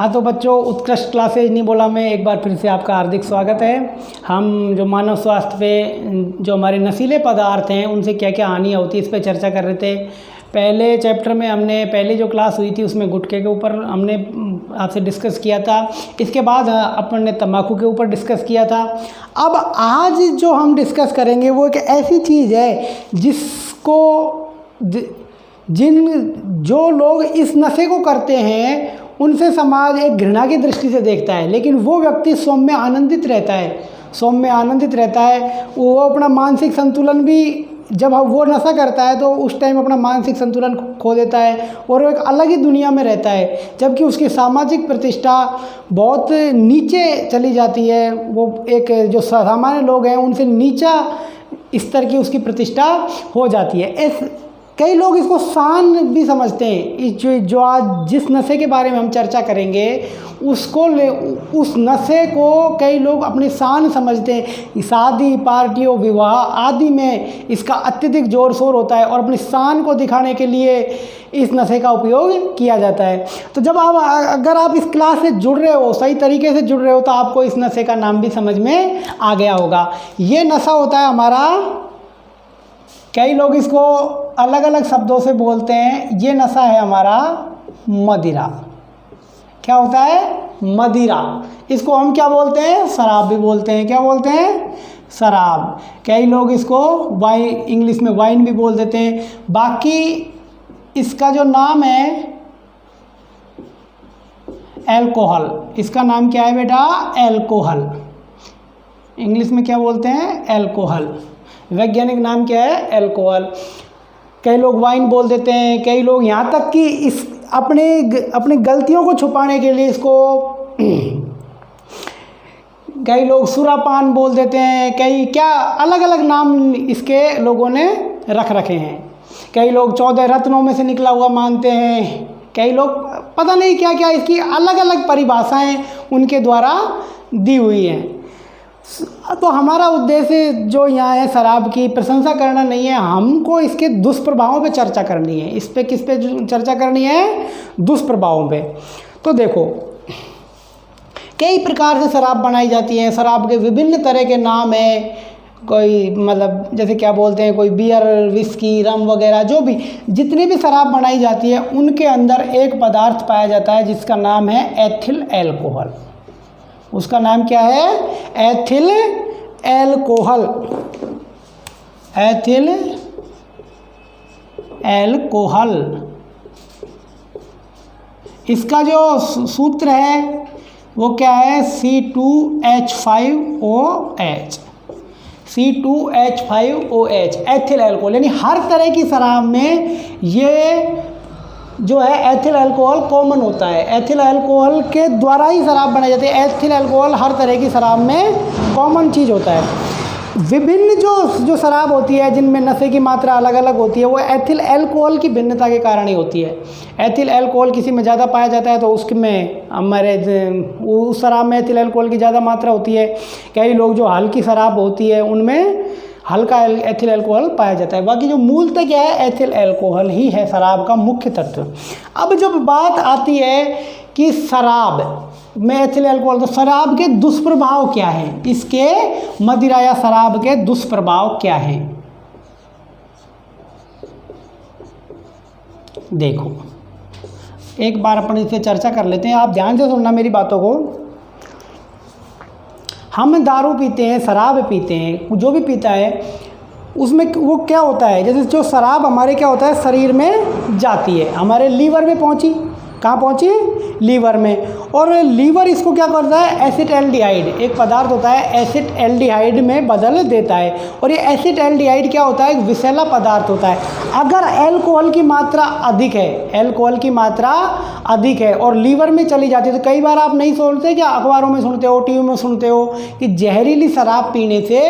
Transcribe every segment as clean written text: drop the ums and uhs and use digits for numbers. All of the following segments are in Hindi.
हाँ तो बच्चों, उत्कृष्ट क्लासेज नहीं बोला मैं, एक बार फिर से आपका हार्दिक स्वागत है। हम जो मानव स्वास्थ्य पे जो हमारे नशीले पदार्थ हैं उनसे क्या क्या हानियाँ होती है इस पे चर्चा कर रहे थे। पहले चैप्टर में हमने पहले जो क्लास हुई थी उसमें गुटखे के ऊपर हमने आपसे डिस्कस किया था। इसके बाद अपन ने तंबाकू के ऊपर डिस्कस किया था। अब आज जो हम डिस्कस करेंगे वो एक ऐसी चीज़ है जिसको जो लोग इस नशे को करते हैं उनसे समाज एक घृणा की दृष्टि से देखता है, लेकिन वो व्यक्ति सौम्य आनंदित रहता है। वो अपना मानसिक संतुलन भी, जब वो नशा करता है तो उस टाइम अपना मानसिक संतुलन खो देता है और वो एक अलग ही दुनिया में रहता है, जबकि उसकी सामाजिक प्रतिष्ठा बहुत नीचे चली जाती है। वो एक जो सामान्य लोग हैं उनसे नीचा स्तर की उसकी प्रतिष्ठा हो जाती है। कई लोग इसको शान भी समझते हैं। जो आज जिस नशे के बारे में हम चर्चा करेंगे उस नशे को कई लोग अपनी शान समझते हैं। शादी, पार्टियों, विवाह आदि में इसका अत्यधिक जोर शोर होता है और अपनी शान को दिखाने के लिए इस नशे का उपयोग किया जाता है। तो जब अगर आप इस क्लास से जुड़ रहे हो, सही तरीके से जुड़ रहे हो, तो आपको इस नशे का नाम भी समझ में आ गया होगा। ये नशा होता है हमारा, कई लोग इसको अलग अलग शब्दों से बोलते हैं। ये नशा है हमारा मदिरा। क्या होता है? मदिरा। इसको हम क्या बोलते हैं? शराब भी बोलते हैं। क्या बोलते हैं? शराब। कई लोग इसको वाइन, इंग्लिश में वाइन भी बोल देते हैं। बाकी इसका जो नाम है एल्कोहल, इसका नाम क्या है बेटा? एल्कोहल। इंग्लिश में क्या बोलते हैं? एल्कोहल। वैज्ञानिक नाम क्या है? एल्कोहल। कई लोग वाइन बोल देते हैं, कई लोग यहाँ तक कि इस अपनी गलतियों को छुपाने के लिए इसको कई लोग सुरापान बोल देते हैं। कई क्या अलग अलग नाम इसके लोगों ने रख रखे हैं। कई लोग 14 रत्नों में से निकला हुआ मानते हैं। कई लोग पता नहीं क्या क्या इसकी अलग अलग परिभाषाएं उनके द्वारा दी हुई हैं। तो हमारा उद्देश्य जो यहाँ है शराब की प्रशंसा करना नहीं है, हमको इसके दुष्प्रभावों पे चर्चा करनी है। इस पे किस पे चर्चा करनी है? दुष्प्रभावों पे। तो देखो, कई प्रकार से शराब बनाई जाती है। शराब के विभिन्न तरह के नाम हैं। कोई मतलब जैसे क्या बोलते हैं, कोई बियर, विस्की, रम वगैरह, जो भी जितनी भी शराब बनाई जाती है उनके अंदर एक पदार्थ पाया जाता है जिसका नाम है एथिल एल्कोहल। उसका नाम क्या है? Ethyl alcohol. Ethyl alcohol. इसका जो सूत्र है वो क्या है? C2H5OH। C2H5OH ethyl alcohol. यानी हर तरह की शराब में ये जो है एथिल अल्कोहल कॉमन होता है। एथिल अल्कोहल के द्वारा ही शराब बनाई जाती है। एथिल अल्कोहल हर तरह की शराब में कॉमन चीज़ होता है। विभिन्न जो शराब होती है जिनमें नशे की मात्रा अलग अलग होती है वो एथिल अल्कोहल की भिन्नता के कारण ही होती है। एथिल अल्कोहल किसी में ज़्यादा पाया जाता है तो उसमें हमारे उस शराब में एथिल अल्कोहल की ज़्यादा मात्रा होती है। कई लोग जो हल्की शराब होती है उनमें हल्का एथिल अल्कोहल पाया जाता है। बाकी जो मूलतः क्या है? एथिल अल्कोहल ही है शराब का मुख्य तत्व। अब जब बात आती है कि शराब में एथिल अल्कोहल, तो शराब के दुष्प्रभाव क्या हैं? इसके मदिरा या शराब के दुष्प्रभाव क्या हैं? देखो, एक बार अपन इस पे चर्चा कर लेते हैं। आप ध्यान से सुनना मेरी बातों को। हम दारू पीते हैं, शराब पीते हैं, जो भी पीता है उसमें वो क्या होता है? जैसे जो शराब हमारे क्या होता है शरीर में जाती है, हमारे लीवर में पहुंची। कहाँ पहुंची? लीवर में। और लीवर इसको क्या करता है? एसिटाल्डिहाइड, एक पदार्थ होता है, एसिटाल्डिहाइड में बदल देता है। और ये एसिटाल्डिहाइड क्या होता है? एक विषैला पदार्थ होता है। अगर अल्कोहल की मात्रा अधिक है, अल्कोहल की मात्रा अधिक है और लीवर में चली जाती है, तो कई बार आप नहीं सुनते क्या, अखबारों में सुनते हो, टीवी में सुनते हो कि जहरीली शराब पीने से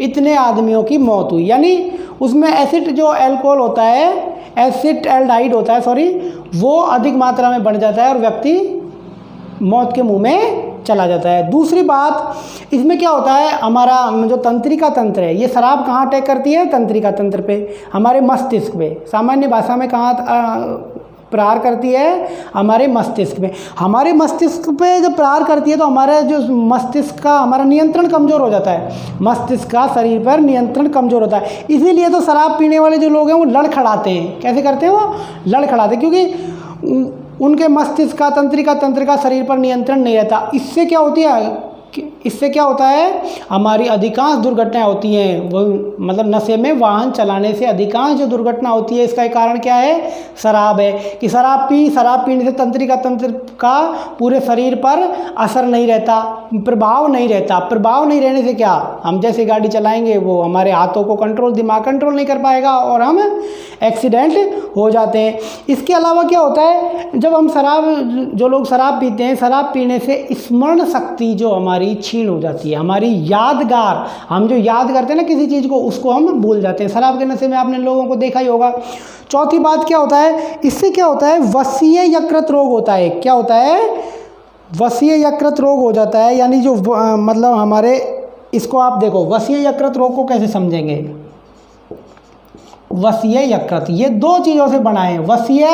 इतने आदमियों की मौत हुई। यानी उसमें एसिड जो अल्कोहल होता है, एसिटाल्डिहाइड होता है, सॉरी, वो अधिक मात्रा में बढ़ जाता है और व्यक्ति मौत के मुंह में चला जाता है। दूसरी बात, इसमें क्या होता है? हमारा जो तंत्रिका तंत्र है, ये शराब कहाँ अटैक करती है? तंत्रिका तंत्र पे, हमारे मस्तिष्क पे। सामान्य भाषा में कहाँ प्रहार करती है हमारे मस्तिष्क में। हमारे मस्तिष्क पे जब प्रहार करती है तो हमारा जो मस्तिष्क का हमारा नियंत्रण कमज़ोर हो जाता है, मस्तिष्क का शरीर पर नियंत्रण कमज़ोर होता है। इसीलिए तो शराब पीने वाले जो लोग हैं वो लड़खड़ाते हैं। कैसे करते हैं वो? लड़खड़ाते, क्योंकि उनके मस्तिष्क का तंत्र का शरीर पर नियंत्रण नहीं रहता। इससे क्या होती है, इससे क्या होता है, हमारी अधिकांश दुर्घटनाएं होती हैं, वो मतलब नशे में वाहन चलाने से अधिकांश जो दुर्घटना होती है इसका कारण क्या है? शराब है। कि शराब पीने से तंत्र का पूरे शरीर पर असर नहीं रहता, प्रभाव नहीं रहता। प्रभाव नहीं रहने से क्या, हम जैसे गाड़ी चलाएंगे वो हमारे हाथों को दिमाग कंट्रोल नहीं कर पाएगा और हम एक्सीडेंट हो जाते हैं। इसके अलावा क्या होता है, जब हम जो लोग शराब पीते हैं, शराब पीने से स्मरण शक्ति जो हमारी क्षीण हो जाती है, हमारी यादगार, हम जो याद करते हैं ना किसी चीज़ को, उसको हम भूल जाते हैं। शराब के नशे में आपने लोगों को देखा ही होगा। चौथी बात क्या होता है, इससे क्या होता है, वसीय यकृत रोग होता है। क्या होता है? वसीय यकृत रोग हो जाता है। यानी जो मतलब हमारे, इसको आप देखो, वसीय यकृत रोग को कैसे समझेंगे? वसीय यकृत ये दो चीज़ों से बना है, वसीय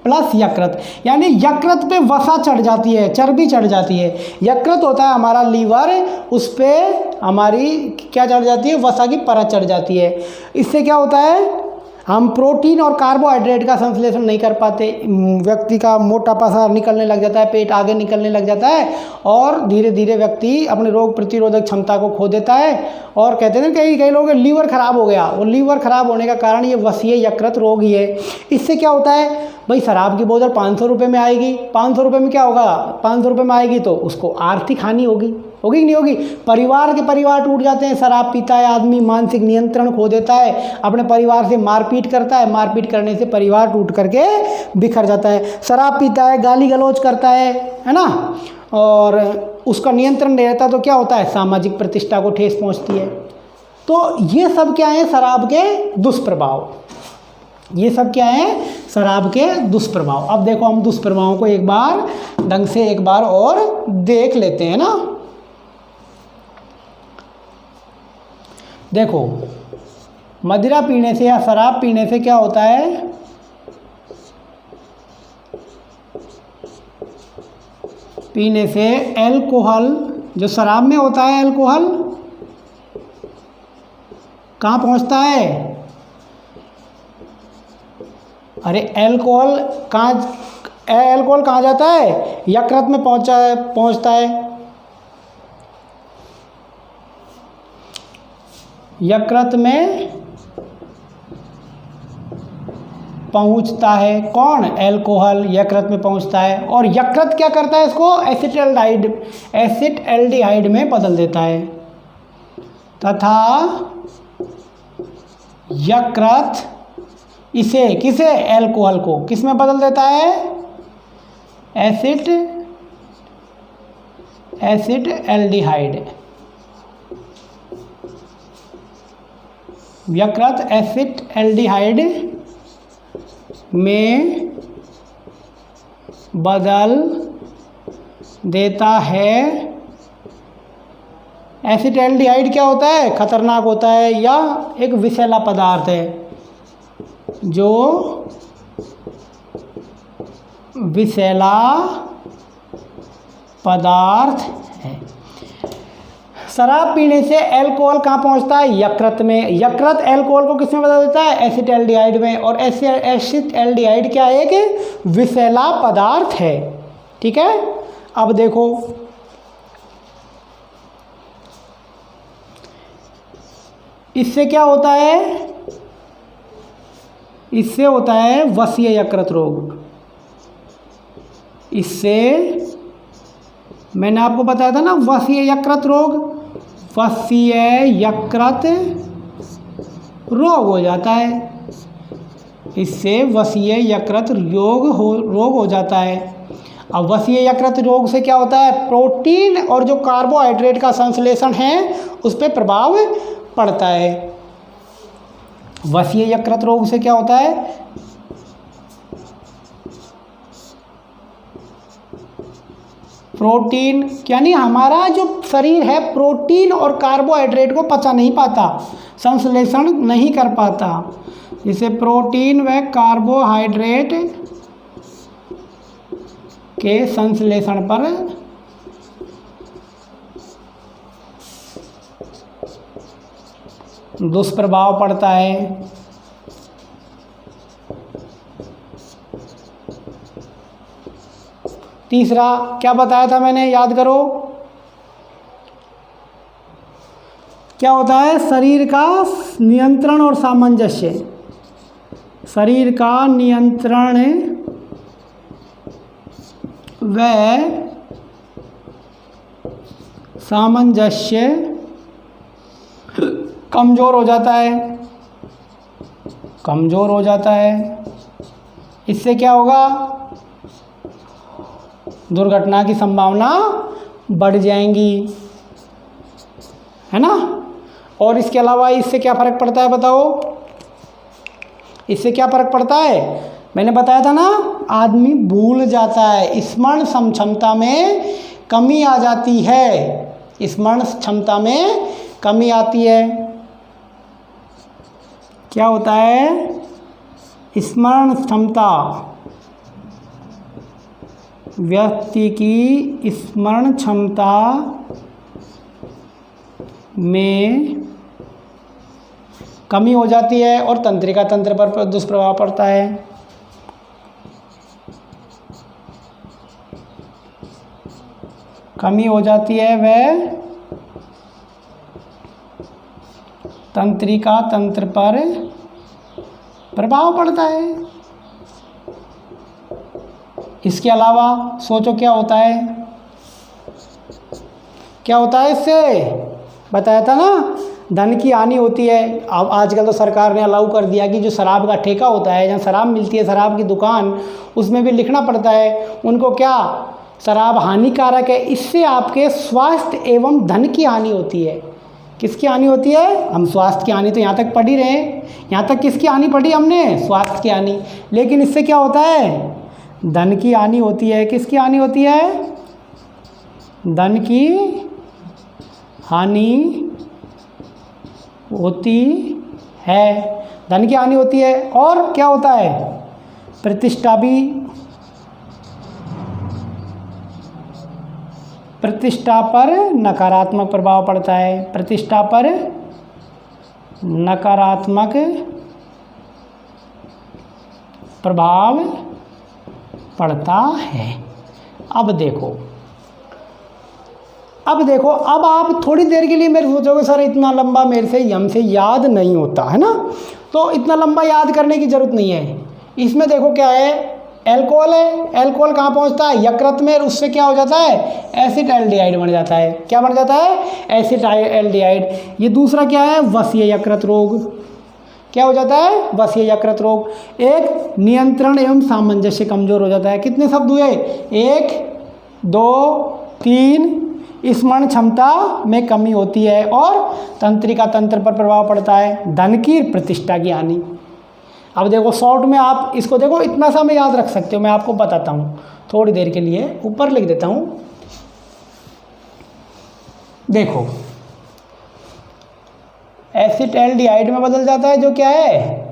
प्लस यकृत। यानी यकृत पे वसा चढ़ जाती है, चर्बी चढ़ जाती है। यकृत होता है हमारा लीवर, उस पर हमारी क्या चढ़ जाती है? वसा की परत चढ़ जाती है। इससे क्या होता है, हम प्रोटीन और कार्बोहाइड्रेट का संश्लेषण नहीं कर पाते, व्यक्ति का मोटापा सा निकलने लग जाता है, पेट आगे निकलने लग जाता है और धीरे धीरे व्यक्ति अपने रोग प्रतिरोधक क्षमता को खो देता है। और कहते हैं कई लोगों का लीवर खराब हो गया, और लीवर खराब होने का कारण ये वसीय यकृत रोग ही है। इससे क्या होता है भाई, शराब की बोतल 500 रुपये में आएगी, 500 रुपये में क्या होगा, 500 रुपये में आएगी तो उसको आर्थिक हानि होगी कि नहीं होगी? परिवार टूट जाते हैं। शराब पीता है आदमी, मानसिक नियंत्रण खो देता है, अपने परिवार से मारपीट करता है, मारपीट करने से परिवार टूट करके बिखर जाता है। शराब पीता है, गाली गलौज करता है ना, और उसका नियंत्रण नहीं रहता तो क्या होता है, सामाजिक प्रतिष्ठा को ठेस पहुंचती है। तो ये सब क्या है, शराब के दुष्प्रभाव। ये सब क्या है, शराब के दुष्प्रभाव। अब देखो हम दुष्प्रभावों को एक बार ढंग से एक बार और देख लेते हैं ना। देखो, मदिरा पीने से या शराब पीने से क्या होता है, पीने से एल्कोहल, जो शराब में होता है एल्कोहल, कहाँ पहुंचता है? अरे एल्कोहल कहाँ जाता है? यकृत में पहुंचता है। यकृत में पहुंचता है कौन? एल्कोहल यकृत में पहुंचता है, और यकृत क्या करता है, इसको एसिटाल्डिहाइड में बदल देता है, तथा यकृत किसे एल्कोहल को किस में बदल देता है? एसिटाल्डिहाइड। यकृत एसिटाल्डिहाइड में बदल देता है। एसिटाल्डिहाइड क्या होता है? खतरनाक होता है, या एक विषैला पदार्थ है, जो विषैला पदार्थ है। शराब पीने से एल्कोहल कहाँ पहुँचता है? यकृत में। यकृत एल्कोहल को किस में बदल देता है? एसिटाल्डिहाइड में। और एसिटाल्डिहाइड क्या है? एक विषैला पदार्थ है। ठीक है, अब देखो इससे क्या होता है? इससे होता है वसीय यकृत रोग। इससे मैंने आपको बताया था ना, वसीय यकृत रोग, वसीय यकृत रोग हो जाता है। इससे वसीय यकृत रोग हो जाता है। अब वसीय यकृत रोग से क्या होता है? प्रोटीन और जो कार्बोहाइड्रेट का संश्लेषण है उस पर प्रभाव पड़ता है। वसीय यकृत रोग से क्या होता है? प्रोटीन, यानी हमारा जो शरीर है प्रोटीन और कार्बोहाइड्रेट को पचा नहीं पाता, संश्लेषण नहीं कर पाता। जिसे प्रोटीन व कार्बोहाइड्रेट के संश्लेषण पर दुष्प्रभाव पड़ता है। तीसरा क्या बताया था मैंने, याद करो, क्या होता है, शरीर का नियंत्रण और सामंजस्य, शरीर का नियंत्रण व सामंजस्य कमज़ोर हो जाता है, कमज़ोर हो जाता है। इससे क्या होगा, दुर्घटना की संभावना बढ़ जाएंगी, है ना। और इसके अलावा इससे क्या फ़र्क पड़ता है बताओ, इससे क्या फ़र्क पड़ता है, मैंने बताया था ना, आदमी भूल जाता है, स्मरण क्षमता में कमी आ जाती है, स्मरण क्षमता में कमी आती है। क्या होता है, स्मरण क्षमता, व्यक्ति की स्मरण क्षमता में कमी हो जाती है और तंत्रिका तंत्र पर दुष्प्रभाव पड़ता है। कमी हो जाती है वह तंत्रिका तंत्र पर प्रभाव पड़ता है। इसके अलावा सोचो क्या होता है, क्या होता है, इससे बताया था ना, धन की हानि होती है। अब आजकल तो सरकार ने अलाउ कर दिया कि जो शराब का ठेका होता है, जहाँ शराब मिलती है, शराब की दुकान, उसमें भी लिखना पड़ता है उनको क्या, शराब हानिकारक है, इससे आपके स्वास्थ्य एवं धन की हानि होती है। किसकी हानि होती है, हम स्वास्थ्य की हानि तो यहाँ तक पढ़ ही रहे हैं, यहाँ तक किसकी हानि पढ़ी हमने, स्वास्थ्य की हानि। लेकिन इससे क्या होता है, धन की हानि होती है। किसकी हानि होती है, धन की हानि होती है, धन की हानि होती है। और क्या होता है, प्रतिष्ठा भी, प्रतिष्ठा पर नकारात्मक प्रभाव पड़ता है, प्रतिष्ठा पर नकारात्मक प्रभाव पड़ता है। अब देखो, अब आप थोड़ी देर के लिए मेरे सोचोगे सर इतना लंबा मेरे से हमसे याद नहीं होता है ना, तो इतना लंबा याद करने की ज़रूरत नहीं है। इसमें देखो क्या है, एल्कोहल है, एल्कोहल कहाँ पहुँचता है, यकृत में, उससे क्या हो जाता है, एसिटाल्डिहाइड बन जाता है। क्या बन जाता है, एसिटाल्डिहाइड। ये दूसरा क्या है, वसीय यकृत रोग। क्या हो जाता है, वसीय यकृत रोग। एक, नियंत्रण एवं सामंजस्य कमज़ोर हो जाता है। कितने शब्द हुए, 1 2 3, स्मरण क्षमता में कमी होती है और तंत्रिका तंत्र पर प्रभाव पड़ता है, धन की प्रतिष्ठा की हानि। अब देखो शॉर्ट में आप इसको देखो, इतना सा मैं याद रख सकते हो, मैं आपको बताता हूँ थोड़ी देर के लिए, ऊपर लिख देता हूँ। देखो एसिटाल्डिहाइड में बदल जाता है, जो क्या है,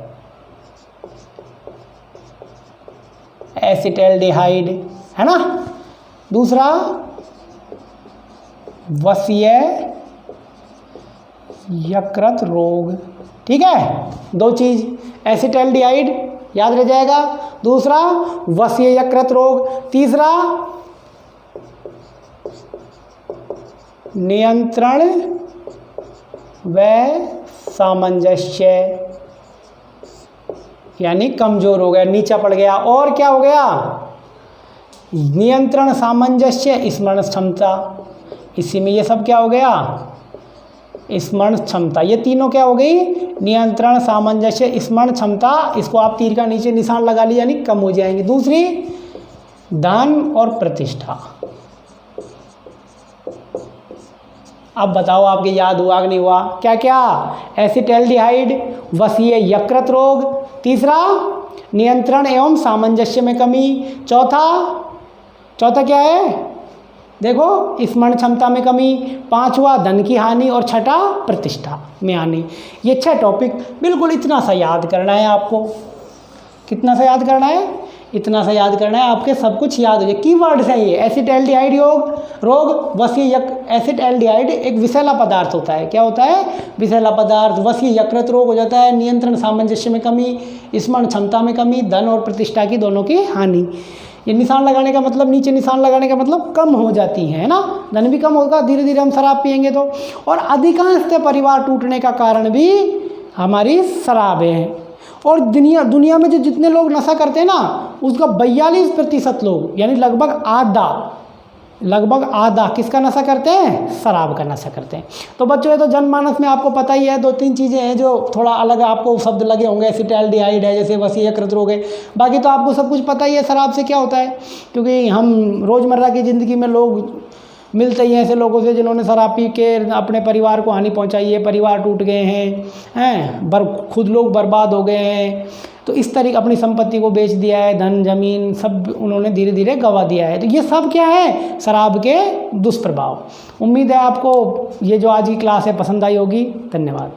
एसिटाल्डिहाइड, है ना। दूसरा वसीय यकृत रोग, ठीक है, 2 चीज, एसिटाल्डिहाइड याद रह जाएगा, दूसरा वसीय यकृत रोग, तीसरा नियंत्रण व सामंजस्य, यानी कमजोर हो गया, नीचा पड़ गया। और क्या हो गया, नियंत्रण, सामंजस्य, स्मरण क्षमता, इसी में ये सब क्या हो गया, स्मरण क्षमता। ये तीनों क्या हो गई, नियंत्रण, सामंजस्य, स्मरण क्षमता। इसको आप तीर का नीचे निशान लगा लिया, यानी कम हो जाएंगे। दूसरी धन और प्रतिष्ठा। अब बताओ आपके याद हुआ कि नहीं हुआ, क्या क्या, एसिटाल्डिहाइड, वसीय यकृत रोग, तीसरा नियंत्रण एवं सामंजस्य में कमी, चौथा क्या है, देखो स्मरण क्षमता में कमी, 5वां धन की हानि और 6ठा प्रतिष्ठा में हानि। ये 6 टॉपिक बिल्कुल इतना सा याद करना है आपको। कितना सा याद करना है, इतना सा याद करना है, आपके सब कुछ याद हो जाए। कीवर्ड्स है ये। एसिटाल्डिहाइड रोग, वसीय एसिटाल्डिहाइड एक विषैला पदार्थ होता है। क्या होता है? विषैला पदार्थ। वसीय यकृत रोग हो जाता है, नियंत्रण सामंजस्य में कमी, स्मरण क्षमता में कमी, धन और प्रतिष्ठा की दोनों की हानि। ये निशान लगाने का मतलब, नीचे निशान लगाने का मतलब कम हो जाती है ना, धन भी कम होगा धीरे धीरे हम शराब पियेंगे तो। और अधिकांशतः परिवार टूटने का कारण भी हमारी शराब है। और दुनिया में जो जितने लोग नशा करते हैं ना, उसका 42% लोग, यानी लगभग आधा किसका नशा करते हैं? शराब का नशा करते हैं। तो बच्चों, ये तो जनमानस में आपको पता ही है। 2-3 चीज़ें हैं जो थोड़ा अलग आपको शब्द लगे होंगे। एसिटाल्डिहाइड है, जैसे वसीय यकृत रोग है। बाकी तो आपको सब कुछ पता ही है शराब से क्या होता है, क्योंकि हम रोज़मर्रा की ज़िंदगी में लोग मिलते ही हैं ऐसे लोगों से जिन्होंने शराब पी के अपने परिवार को हानि पहुंचाई है, परिवार टूट गए हैं, खुद लोग बर्बाद हो गए हैं। तो इस तरीके अपनी संपत्ति को बेच दिया है, धन जमीन सब उन्होंने धीरे धीरे गंवा दिया है। तो ये सब क्या है? शराब के दुष्प्रभाव। उम्मीद है आपको ये जो आज की क्लास है पसंद आई होगी। धन्यवाद।